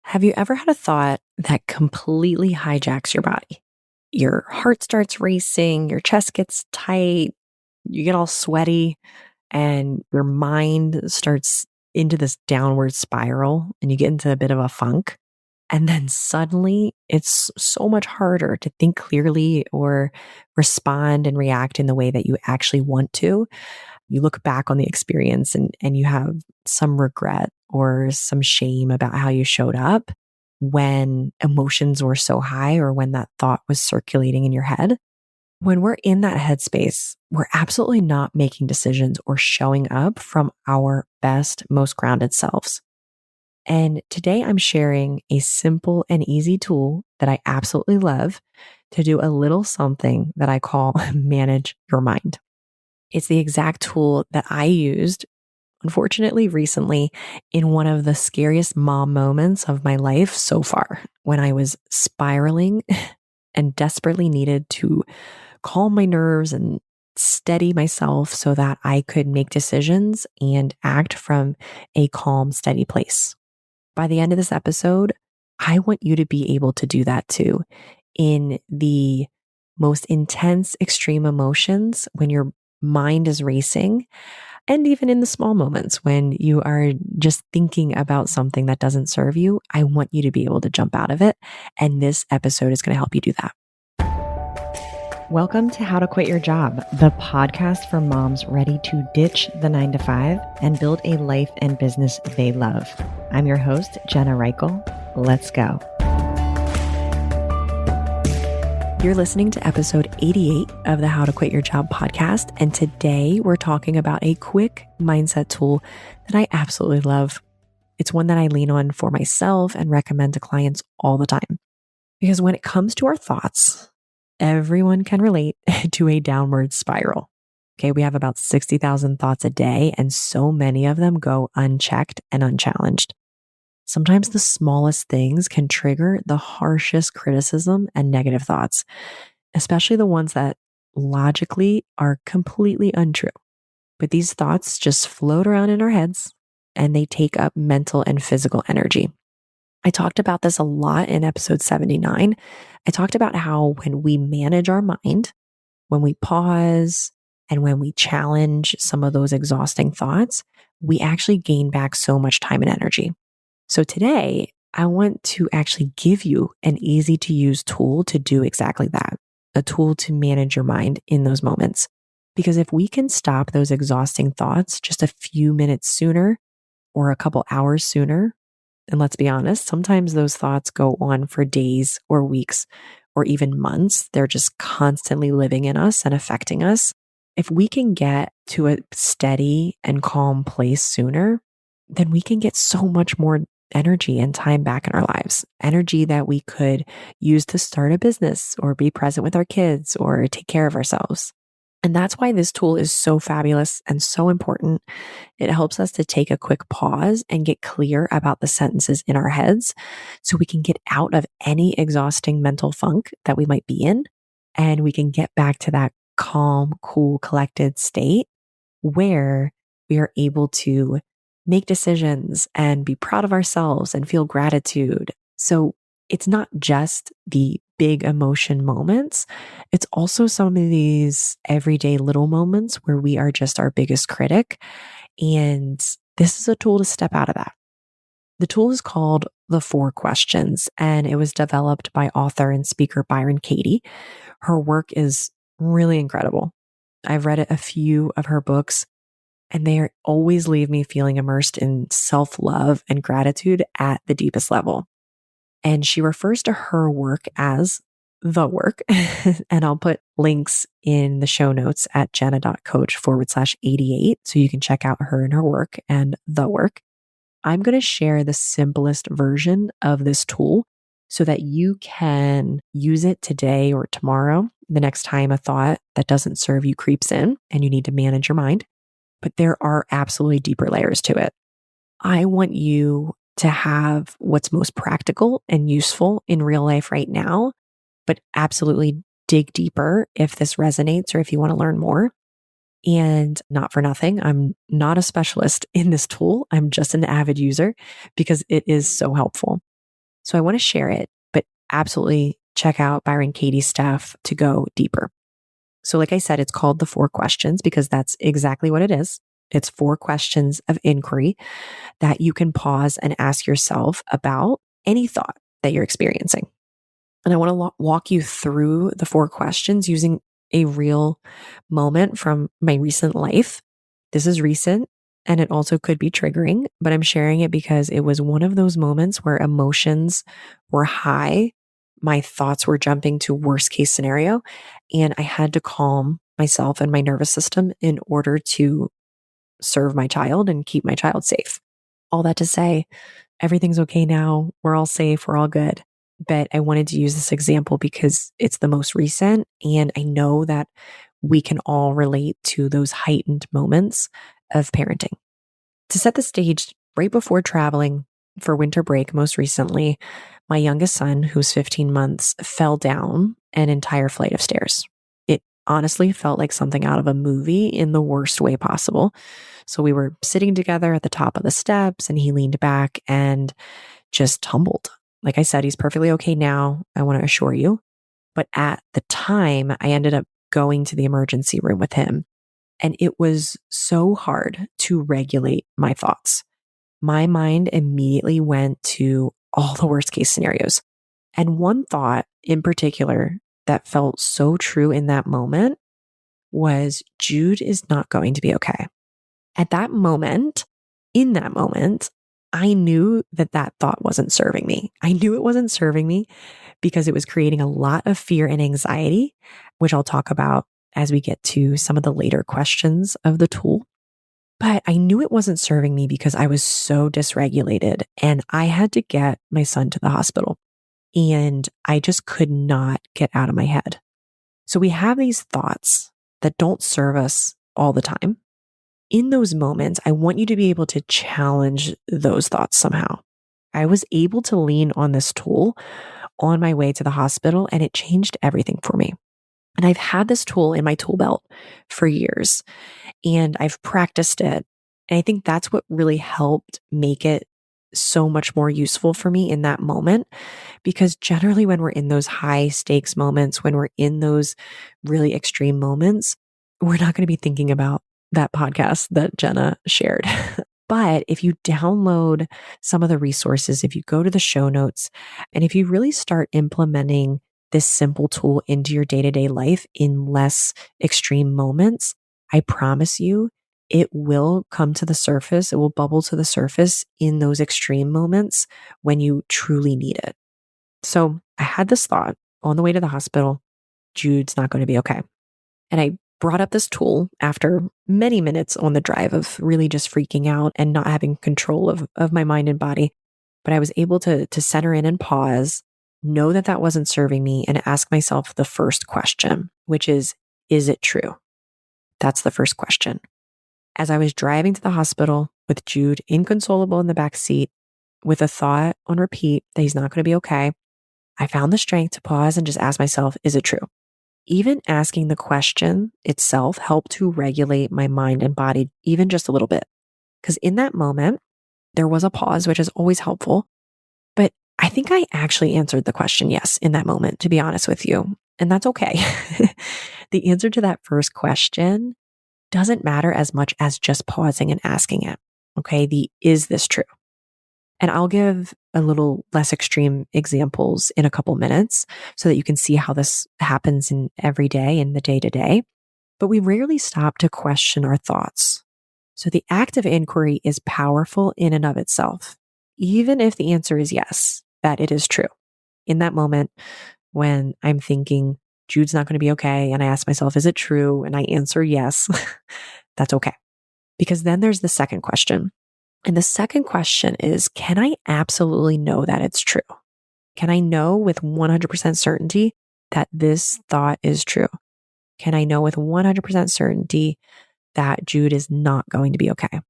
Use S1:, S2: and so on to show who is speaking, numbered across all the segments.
S1: Have you ever had a thought that completely hijacks your body? Your heart starts racing, your chest gets tight, you get all sweaty, and your mind starts into this downward spiral, and you get into a bit of a funk. And then suddenly it's so much harder to think clearly or respond and react in the way that you actually want to. You look back on the experience and you have some regret or some shame about how you showed up when emotions were so high or when that thought was circulating in your head. When we're in that headspace, we're absolutely not making decisions or showing up from our best, most grounded selves. And today I'm sharing a simple and easy tool that I absolutely love to do a little something that I call manage your mind. It's the exact tool that I used, unfortunately, recently in one of the scariest mom moments of my life so far, when I was spiraling and desperately needed to calm my nerves and steady myself so that I could make decisions and act from a calm, steady place. By the end of this episode, I want you to be able to do that too in the most intense, extreme emotions when your mind is racing, and even in the small moments when you are just thinking about something that doesn't serve you. I want you to be able to jump out of it. And this episode is going to help you do that. Welcome to How to Quit Your Job, the podcast for moms ready to ditch the 9-to-5 and build a life and business they love. I'm your host, Jenna Reichel. Let's go. You're listening to episode 88 of the How to Quit Your Job podcast. And today we're talking about a quick mindset tool that I absolutely love. It's one that I lean on for myself and recommend to clients all the time. Because when it comes to our thoughts, everyone can relate to a downward spiral. Okay, we have about 60,000 thoughts a day, and so many of them go unchecked and unchallenged. Sometimes the smallest things can trigger the harshest criticism and negative thoughts, especially the ones that logically are completely untrue. But these thoughts just float around in our heads and they take up mental and physical energy. I talked about this a lot in episode 79. I talked about how when we manage our mind, when we pause, and when we challenge some of those exhausting thoughts, we actually gain back so much time and energy. So today, I want to actually give you an easy to use tool to do exactly that, a tool to manage your mind in those moments. Because if we can stop those exhausting thoughts just a few minutes sooner or a couple hours sooner, and let's be honest, sometimes those thoughts go on for days or weeks or even months. They're just constantly living in us and affecting us. If we can get to a steady and calm place sooner, then we can get so much more energy and time back in our lives. Energy that we could use to start a business or be present with our kids or take care of ourselves. And that's why this tool is so fabulous and so important. It helps us to take a quick pause and get clear about the sentences in our heads so we can get out of any exhausting mental funk that we might be in. And we can get back to that calm, cool, collected state where we are able to make decisions and be proud of ourselves and feel gratitude. So it's not just the big emotion moments. It's also some of these everyday little moments where we are just our biggest critic. And this is a tool to step out of that. The tool is called the 4 Questions, and it was developed by author and speaker Byron Katie. Her work is really incredible. I've read a few of her books, and they always leave me feeling immersed in self-love and gratitude at the deepest level. And she refers to her work as the work. And I'll put links in the show notes at jenna.coach/88 so you can check out her and her work and the work. I'm going to share the simplest version of this tool so that you can use it today or tomorrow, the next time a thought that doesn't serve you creeps in and you need to manage your mind. But there are absolutely deeper layers to it. I want you to have what's most practical and useful in real life right now, but absolutely dig deeper if this resonates or if you want to learn more. And not for nothing, I'm not a specialist in this tool. I'm just an avid user because it is so helpful. So I want to share it, but absolutely check out Byron Katie's stuff to go deeper. So like I said, it's called the 4 questions because that's exactly what it is. It's 4 questions of inquiry that you can pause and ask yourself about any thought that you're experiencing. And I want to walk you through the 4 questions using a real moment from my recent life. This is recent and it also could be triggering, but I'm sharing it because it was one of those moments where emotions were high. My thoughts were jumping to worst case scenario, and I had to calm myself and my nervous system in order to serve my child and keep my child safe. All that to say, everything's okay now. We're all safe. We're all good. But I wanted to use this example because it's the most recent. And I know that we can all relate to those heightened moments of parenting. To set the stage, right before traveling for winter break, most recently, my youngest son, who's 15 months, fell down an entire flight of stairs. It honestly felt like something out of a movie in the worst way possible. So we were sitting together at the top of the steps and he leaned back and just tumbled. Like I said, he's perfectly okay now, I want to assure you. But at the time, I ended up going to the emergency room with him. And it was so hard to regulate my thoughts. My mind immediately went to all the worst case scenarios. And one thought in particular that felt so true in that moment was Jude is not going to be okay. At that moment, in that moment, I knew that that thought wasn't serving me. I knew it wasn't serving me because it was creating a lot of fear and anxiety, which I'll talk about as we get to some of the later questions of the tool. But I knew it wasn't serving me because I was so dysregulated and I had to get my son to the hospital and I just could not get out of my head. So we have these thoughts that don't serve us all the time. In those moments, I want you to be able to challenge those thoughts somehow. I was able to lean on this tool on my way to the hospital and it changed everything for me. And I've had this tool in my tool belt for years and I've practiced it. And I think that's what really helped make it so much more useful for me in that moment. Because generally when we're in those high stakes moments, when we're in those really extreme moments, we're not going to be thinking about that podcast that Jenna shared. But if you download some of the resources, if you go to the show notes, and if you really start implementing this simple tool into your day-to-day life in less extreme moments, I promise you, it will come to the surface. It will bubble to the surface in those extreme moments when you truly need it. So I had this thought on the way to the hospital, Jude's not going to be okay. And I brought up this tool after many minutes on the drive of really just freaking out and not having control of my mind and body. But I was able to center in and pause, know that that wasn't serving me, and ask myself the first question, which is it true? That's the first question. As I was driving to the hospital with Jude inconsolable in the back seat, with a thought on repeat that he's not going to be okay, I found the strength to pause and just ask myself, is it true? Even asking the question itself helped to regulate my mind and body even just a little bit. Because in that moment, there was a pause, which is always helpful. But I think I actually answered the question yes in that moment, to be honest with you. And that's okay. The answer to that first question doesn't matter as much as just pausing and asking it. Okay, is this true? And I'll give a little less extreme examples in a couple minutes so that you can see how this happens in every day in the day to day. But we rarely stop to question our thoughts. So the act of inquiry is powerful in and of itself, even if the answer is yes, that it is true. In that moment, when I'm thinking Jude's not going to be okay, and I ask myself, is it true? And I answer yes, that's okay. Because then there's the second question. And the second question is, can I absolutely know that it's true? Can I know with 100% certainty that this thought is true? Can I know with 100% certainty that Jude is not going to be okay?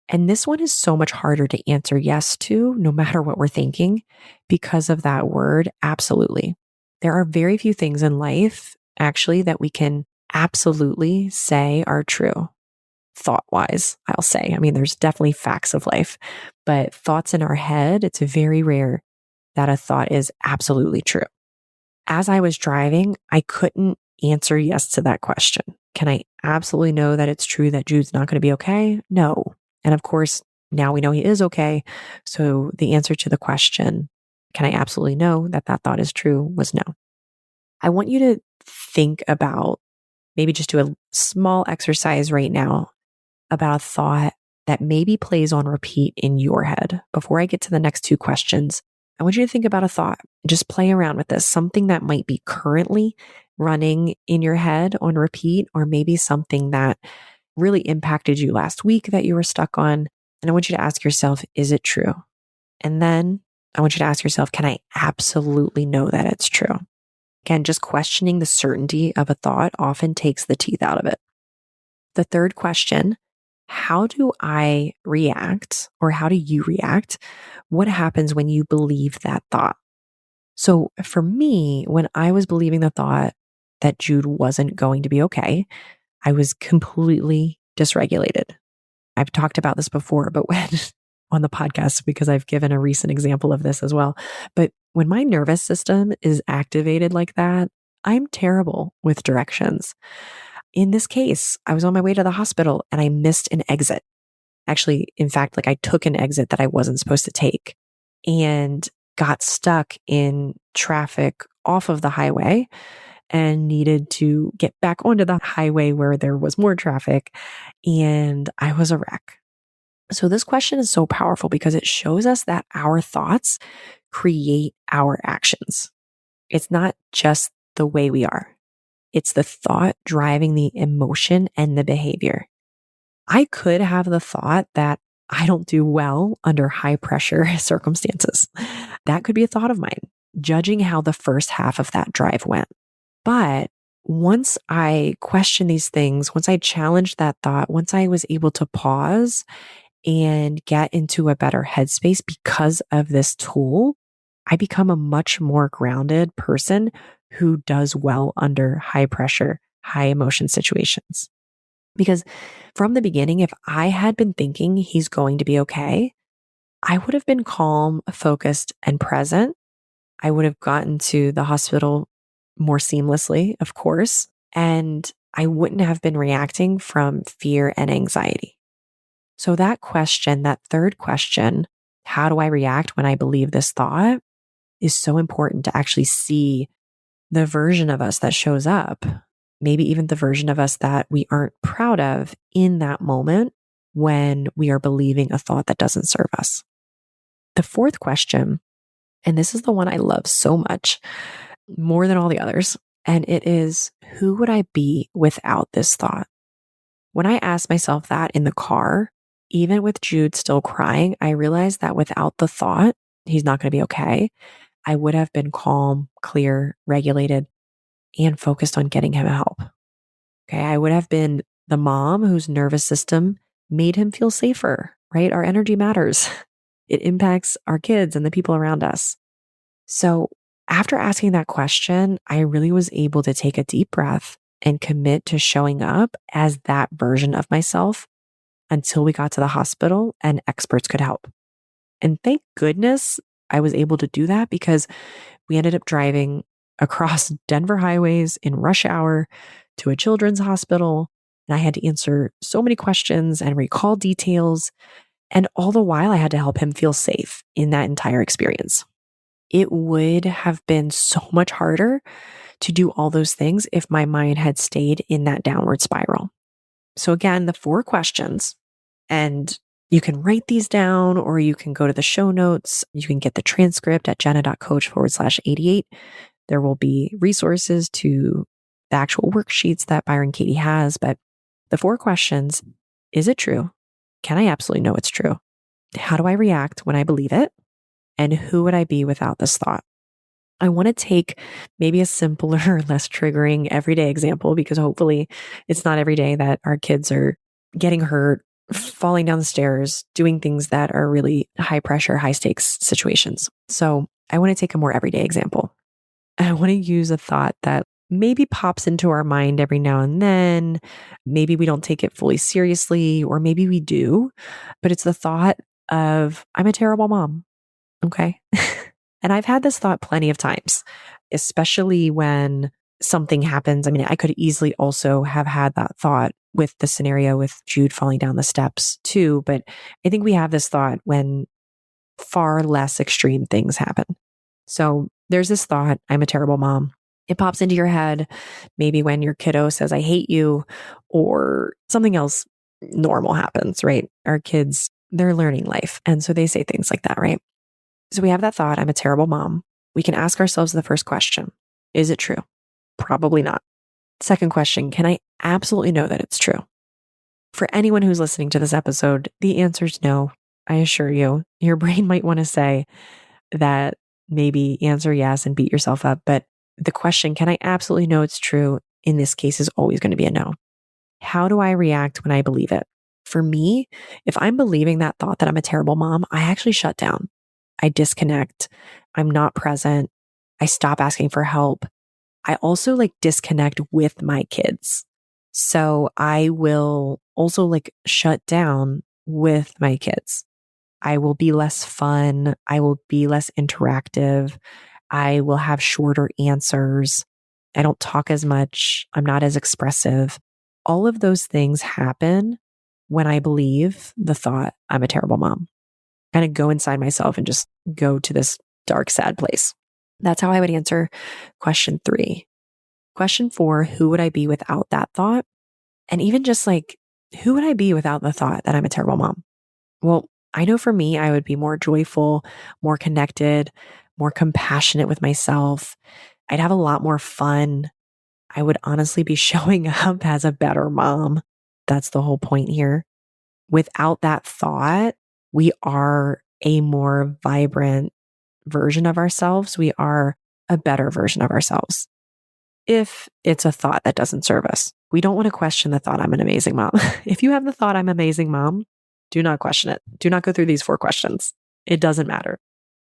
S1: And this one is so much harder to answer yes to, no matter what we're thinking, because of that word, absolutely. There are very few things in life, actually, that we can absolutely say are true. Thought-wise, I'll say. I mean, there's definitely facts of life, but thoughts in our head, it's very rare that a thought is absolutely true. As I was driving, I couldn't answer yes to that question. Can I absolutely know that it's true that Jude's not going to be okay? No. And of course, now we know he is okay. So the answer to the question, can I absolutely know that that thought is true, was no. I want you to think about, maybe just do a small exercise right now about a thought that maybe plays on repeat in your head. Before I get to the next two questions, I want you to think about a thought. Just play around with this, something that might be currently running in your head on repeat, or maybe something that really impacted you last week that you were stuck on. And I want you to ask yourself, is it true? And then I want you to ask yourself, can I absolutely know that it's true? Again, just questioning the certainty of a thought often takes the teeth out of it. The third question, how do I react, or how do you react? What happens when you believe that thought? So for me, when I was believing the thought that Jude wasn't going to be okay, I was completely dysregulated. I've talked about this before, but when on the podcast, because I've given a recent example of this as well. But when my nervous system is activated like that, I'm terrible with directions. In this case, I was on my way to the hospital and I missed an exit. Actually, in fact, like I took an exit that I wasn't supposed to take and got stuck in traffic off of the highway and needed to get back onto the highway where there was more traffic. And I was a wreck. So this question is so powerful because it shows us that our thoughts create our actions. It's not just the way we are. It's the thought driving the emotion and the behavior. I could have the thought that I don't do well under high pressure circumstances. That could be a thought of mine, judging how the first half of that drive went. But once I questioned these things, once I challenged that thought, once I was able to pause and get into a better headspace because of this tool, I become a much more grounded person who does well under high pressure, high emotion situations. Because from the beginning, if I had been thinking he's going to be okay, I would have been calm, focused, and present. I would have gotten to the hospital more seamlessly, of course, and I wouldn't have been reacting from fear and anxiety. So that question, that third question, how do I react when I believe this thought, is so important to actually see the version of us that shows up, maybe even the version of us that we aren't proud of in that moment when we are believing a thought that doesn't serve us. The fourth question, and this is the one I love so much, more than all the others, and it is, who would I be without this thought? When I asked myself that in the car, even with Jude still crying, I realized that without the thought, he's not going to be okay, I would have been calm, clear, regulated, and focused on getting him help. Okay. I would have been the mom whose nervous system made him feel safer, right? Our energy matters. It impacts our kids and the people around us. So after asking that question, I really was able to take a deep breath and commit to showing up as that version of myself until we got to the hospital and experts could help. And thank goodness I was able to do that, because we ended up driving across Denver highways in rush hour to a children's hospital. And I had to answer so many questions and recall details. And all the while I had to help him feel safe in that entire experience. It would have been so much harder to do all those things if my mind had stayed in that downward spiral. So again, the 4 questions, and you can write these down or you can go to the show notes. You can get the transcript at jenna.coach/88. There will be resources to the actual worksheets that Byron Katie has. But the 4 questions, is it true? Can I absolutely know it's true? How do I react when I believe it? And who would I be without this thought? I want to take maybe a simpler, less triggering everyday example, because hopefully it's not every day that our kids are getting hurt, falling down the stairs, doing things that are really high pressure, high stakes situations. So I want to take a more everyday example. I want to use a thought that maybe pops into our mind every now and then. Maybe we don't take it fully seriously, or maybe we do, but it's the thought of, I'm a terrible mom. Okay. And I've had this thought plenty of times, especially when something happens. I mean, I could easily also have had that thought with the scenario with Jude falling down the steps too. But I think we have this thought when far less extreme things happen. So there's this thought, I'm a terrible mom. It pops into your head, maybe when your kiddo says, I hate you, or something else normal happens, right? Our kids, they're learning life. And so they say things like that, right? So we have that thought, I'm a terrible mom. We can ask ourselves the first question, is it true? Probably not. Second question, can I absolutely know that it's true? For anyone who's listening to this episode, the answer is no. I assure you, your brain might want to say that maybe answer yes and beat yourself up. But the question, can I absolutely know it's true? In this case is always going to be a no. How do I react when I believe it? For me, if I'm believing that thought that I'm a terrible mom, I actually shut down. I disconnect. I'm not present. I stop asking for help. I also disconnect with my kids. So I will also shut down with my kids. I will be less fun. I will be less interactive. I will have shorter answers. I don't talk as much. I'm not as expressive. All of those things happen when I believe the thought, I'm a terrible mom. Kind of go inside myself and just go to this dark, sad place. That's how I would answer question 3. Question 4, who would I be without that thought? And even just who would I be without the thought that I'm a terrible mom? Well, I know for me, I would be more joyful, more connected, more compassionate with myself. I'd have a lot more fun. I would honestly be showing up as a better mom. That's the whole point here. Without that thought, we are a more vibrant version of ourselves. We are a better version of ourselves. If it's a thought that doesn't serve us, we don't want to question the thought, I'm an amazing mom. If you have the thought, I'm an amazing mom, do not question it. Do not go through these 4 questions. It doesn't matter.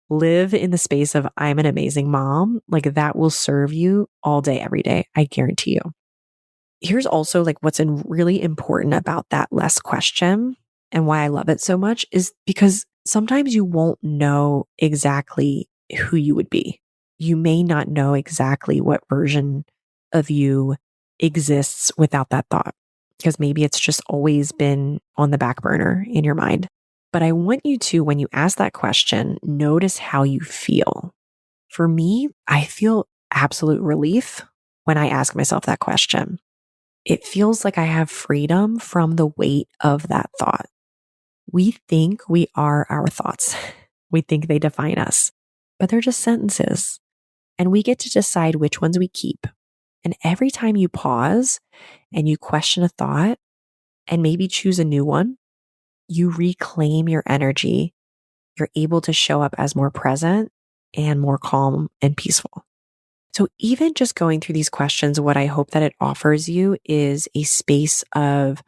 S1: Live in the space of I'm an amazing mom. That will serve you all day, every day. I guarantee you. Here's also what's really important about that less question and why I love it so much is because sometimes you won't know exactly who you would be. You may not know exactly what version of you exists without that thought, because maybe it's just always been on the back burner in your mind. But I want you to, when you ask that question, notice how you feel. For me, I feel absolute relief when I ask myself that question. It feels like I have freedom from the weight of that thought. We think we are our thoughts. We think they define us, but they're just sentences. And we get to decide which ones we keep. And every time you pause and you question a thought and maybe choose a new one, you reclaim your energy. You're able to show up as more present and more calm and peaceful. So even just going through these questions, what I hope that it offers you is a space of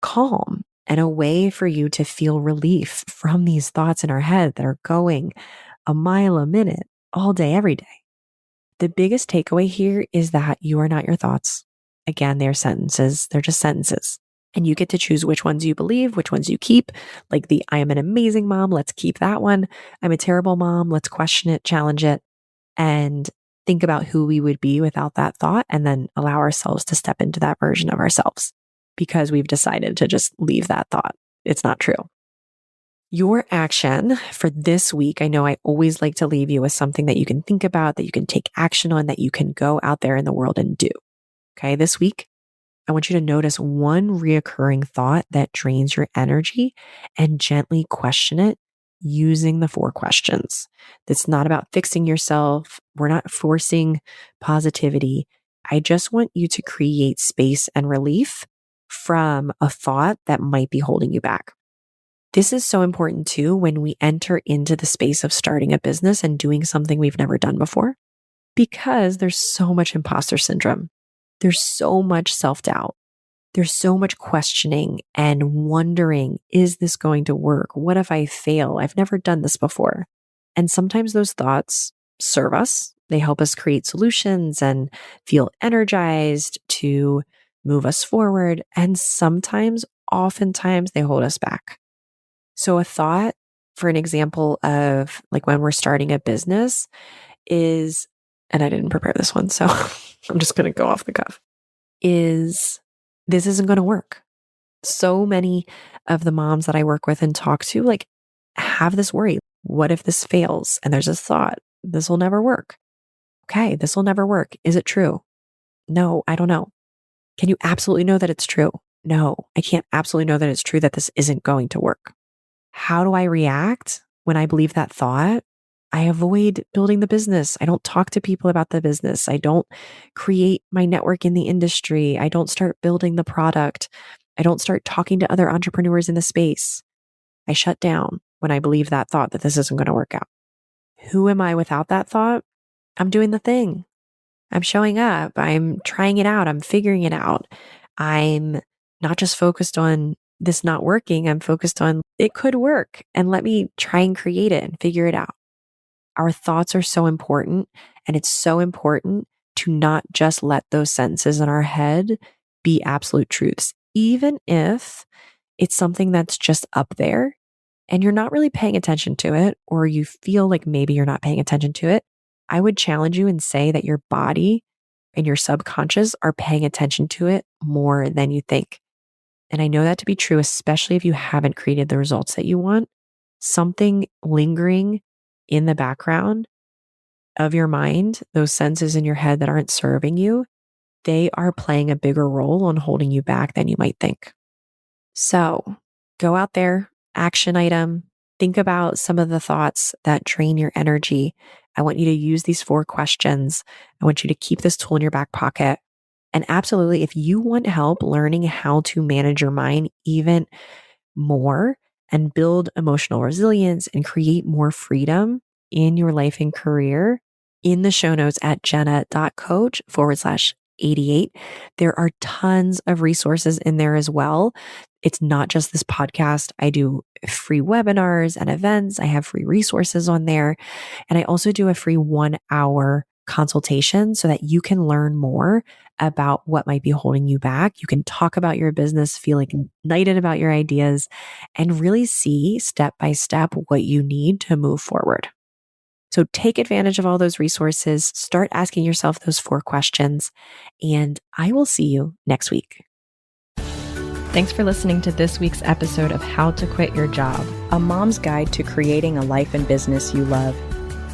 S1: calm and a way for you to feel relief from these thoughts in our head that are going a mile a minute, all day, every day. The biggest takeaway here is that you are not your thoughts. Again, they're sentences. They're just sentences. And you get to choose which ones you believe, which ones you keep. Like the I am an amazing mom, let's keep that one. I'm a terrible mom, let's question it, challenge it, and think about who we would be without that thought, and then allow ourselves to step into that version of ourselves because we've decided to just leave that thought. It's not true. Your action for this week, I know I always like to leave you with something that you can think about, that you can take action on, that you can go out there in the world and do. Okay, this week, I want you to notice one reoccurring thought that drains your energy and gently question it using the 4 questions. That's not about fixing yourself. We're not forcing positivity. I just want you to create space and relief from a thought that might be holding you back. This is so important too when we enter into the space of starting a business and doing something we've never done before, because there's so much imposter syndrome. There's so much self-doubt. There's so much questioning and wondering, is this going to work? What if I fail? I've never done this before. And sometimes those thoughts serve us. They help us create solutions and feel energized to move us forward. And sometimes, oftentimes, they hold us back. So a thought for an example of like when we're starting a business is, and I didn't prepare this one, so I'm just going to go off the cuff, is this isn't going to work. So many of the moms that I work with and talk to like have this worry. What if this fails? And there's this thought, this will never work. Okay, this will never work. Is it true? No, I don't know. Can you absolutely know that it's true? No, I can't absolutely know that it's true that this isn't going to work. How do I react when I believe that thought? I avoid building the business. I don't talk to people about the business. I don't create my network in the industry. I don't start building the product. I don't start talking to other entrepreneurs in the space. I shut down when I believe that thought that this isn't going to work out. Who am I without that thought? I'm doing the thing. I'm showing up. I'm trying it out. I'm figuring it out. I'm not just focused on this not working. I'm focused on it could work and let me try and create it and figure it out. Our thoughts are so important, and it's so important to not just let those sentences in our head be absolute truths, even if it's something that's just up there and you're not really paying attention to it, or you feel like maybe you're not paying attention to it. I would challenge you and say that your body and your subconscious are paying attention to it more than you think. And I know that to be true, especially if you haven't created the results that you want. Something lingering in the background of your mind, those senses in your head that aren't serving you, they are playing a bigger role on holding you back than you might think. So go out there, action item, think about some of the thoughts that drain your energy. I want you to use these 4 questions. I want you to keep this tool in your back pocket. And absolutely, if you want help learning how to manage your mind even more and build emotional resilience and create more freedom in your life and career, in the show notes at jenna.coach/88, there are tons of resources in there as well. It's not just this podcast. I do free webinars and events. I have free resources on there. And I also do a free 1-hour consultation so that you can learn more about what might be holding you back. You can talk about your business, feel ignited about your ideas, and really see step by step what you need to move forward. So take advantage of all those resources, start asking yourself those 4 questions, and I will see you next week. Thanks for listening to this week's episode of How to Quit Your Job, a mom's guide to creating a life and business you love.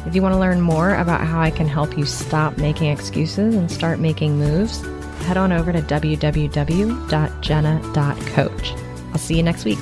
S1: If you want to learn more about how I can help you stop making excuses and start making moves, head on over to www.jenna.coach. I'll see you next week.